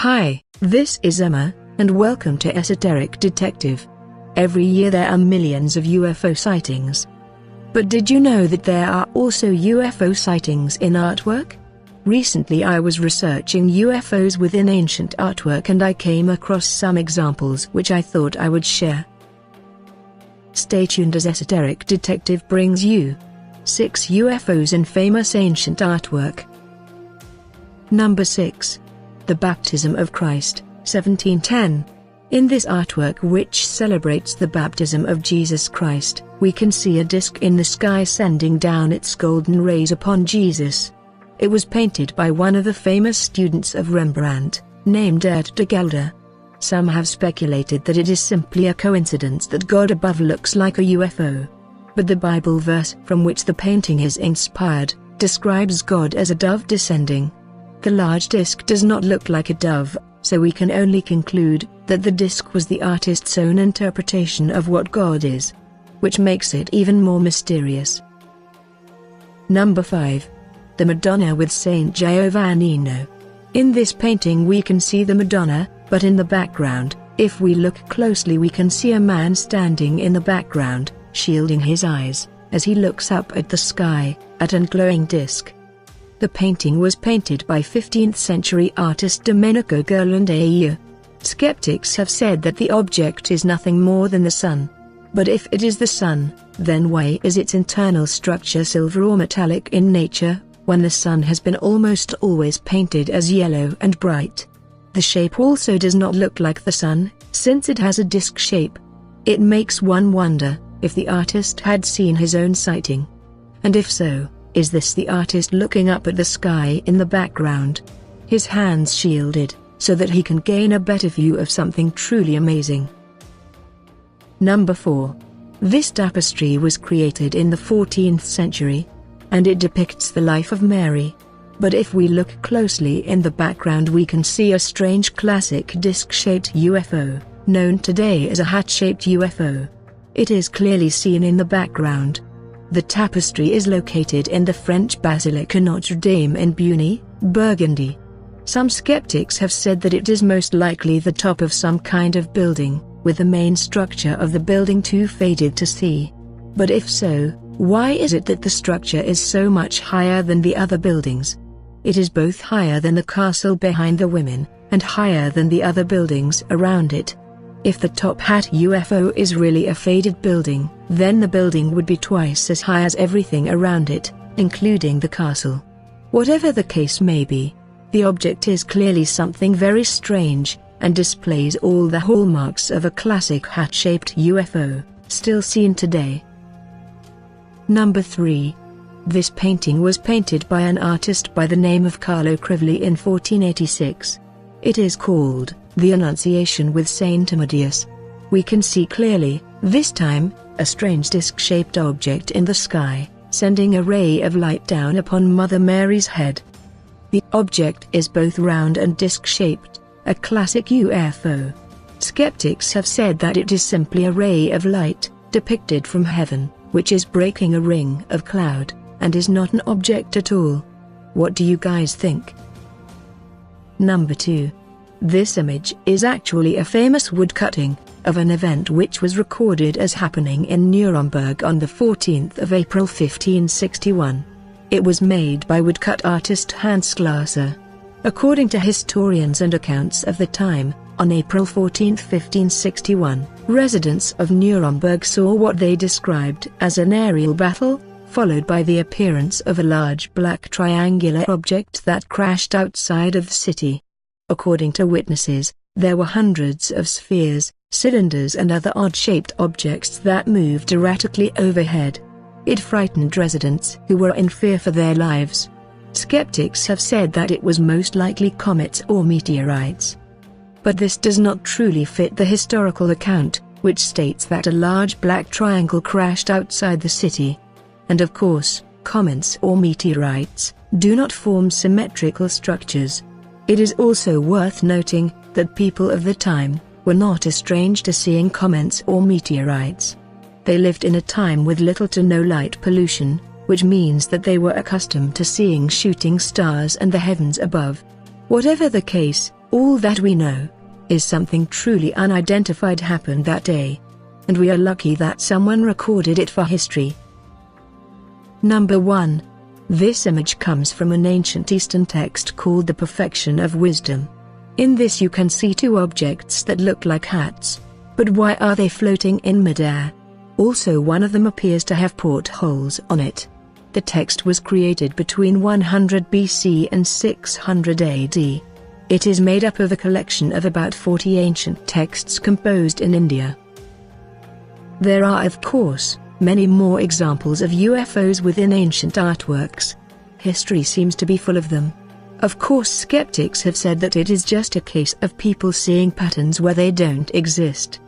Hi, this is Emma, and welcome to Esoteric Detective. Every year there are millions of UFO sightings. But did you know that there are also UFO sightings in artwork? Recently I was researching UFOs within ancient artwork and I came across some examples which I thought I would share. Stay tuned as Esoteric Detective brings you 6 UFOs in famous ancient artwork. Number 6. The Baptism of Christ, 1710. In this artwork, which celebrates the baptism of Jesus Christ, we can see a disc in the sky sending down its golden rays upon Jesus. It was painted by one of the famous students of Rembrandt, named Geert de Gelder. Some have speculated that it is simply a coincidence that God above looks like a UFO. But the Bible verse from which the painting is inspired describes God as a dove descending. The large disc does not look like a dove, so we can only conclude that the disc was the artist's own interpretation of what God is, which makes it even more mysterious. Number 5. The Madonna with Saint Giovannino. In this painting we can see the Madonna, but in the background, if we look closely we can see a man standing in the background, shielding his eyes, as he looks up at the sky, at an glowing disc. The painting was painted by 15th century artist Domenico Ghirlandaio. Skeptics have said that the object is nothing more than the sun. But if it is the sun, then why is its internal structure silver or metallic in nature, when the sun has been almost always painted as yellow and bright? The shape also does not look like the sun, since it has a disc shape. It makes one wonder if the artist had seen his own sighting. And if so, is this the artist looking up at the sky in the background? His hands shielded, so that he can gain a better view of something truly amazing. Number 4. This tapestry was created in the 14th century, and it depicts the life of Mary. But if we look closely in the background we can see a strange classic disc-shaped UFO, known today as a hat-shaped UFO. It is clearly seen in the background. The tapestry is located in the French Basilica Notre Dame in Buny, Burgundy. Some skeptics have said that it is most likely the top of some kind of building, with the main structure of the building too faded to see. But if so, why is it that the structure is so much higher than the other buildings? It is both higher than the castle behind the women, and higher than the other buildings around it. If the top hat UFO is really a faded building, then the building would be twice as high as everything around it, including the castle. Whatever the case may be, the object is clearly something very strange, and displays all the hallmarks of a classic hat-shaped UFO, still seen today. Number 3. This painting was painted by an artist by the name of Carlo Crivoli in 1486. It is called The Annunciation with Saint Amadeus. We can see clearly, this time, a strange disc-shaped object in the sky, sending a ray of light down upon Mother Mary's head. The object is both round and disc-shaped, a classic UFO. Skeptics have said that it is simply a ray of light, depicted from heaven, which is breaking a ring of cloud, and is not an object at all. What do you guys think? Number 2. This image is actually a famous woodcutting of an event which was recorded as happening in Nuremberg on the 14th of April 1561. It was made by woodcut artist Hans Glasser. According to historians and accounts of the time, on April 14, 1561, residents of Nuremberg saw what they described as an aerial battle, followed by the appearance of a large black triangular object that crashed outside of the city. According to witnesses, there were hundreds of spheres, cylinders and other odd-shaped objects that moved erratically overhead. It frightened residents who were in fear for their lives. Skeptics have said that it was most likely comets or meteorites. But this does not truly fit the historical account, which states that a large black triangle crashed outside the city. And of course, comets or meteorites do not form symmetrical structures. It is also worth noting that people of the time were not estranged to seeing comets or meteorites. They lived in a time with little to no light pollution, which means that they were accustomed to seeing shooting stars and the heavens above. Whatever the case, All that we know is something truly unidentified happened that day. And we are lucky that someone recorded it for history. Number 1. This image comes from an ancient Eastern text called the Perfection of Wisdom. In this you can see two objects that look like hats. But why are they floating in midair? Also, one of them appears to have portholes on it. The text was created between 100 BC and 600 AD. It is made up of a collection of about 40 ancient texts composed in India. There are, of course, many more examples of UFOs within ancient artworks. History seems to be full of them. Of course, skeptics have said that it is just a case of people seeing patterns where they don't exist.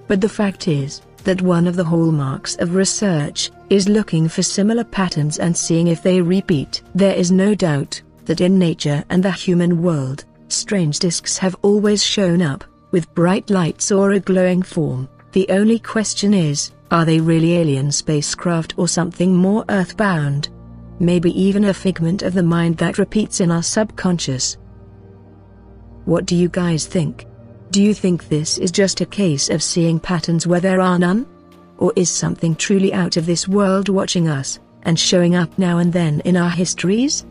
But the fact is that one of the hallmarks of research is looking for similar patterns and seeing if they repeat. There is no doubt that in nature and the human world, strange disks have always shown up, with bright lights or a glowing form. The only question is, are they really alien spacecraft or something more earthbound? Maybe even a figment of the mind that repeats in our subconscious. What do you guys think? Do you think this is just a case of seeing patterns where there are none? Or is something truly out of this world watching us, and showing up now and then in our histories?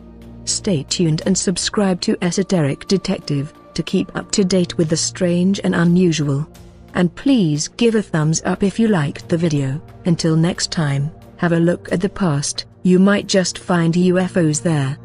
Stay tuned and subscribe to Esoteric Detective to keep up to date with the strange and unusual. And please give a thumbs up if you liked the video. Until next time, have a look at the past, you might just find UFOs there.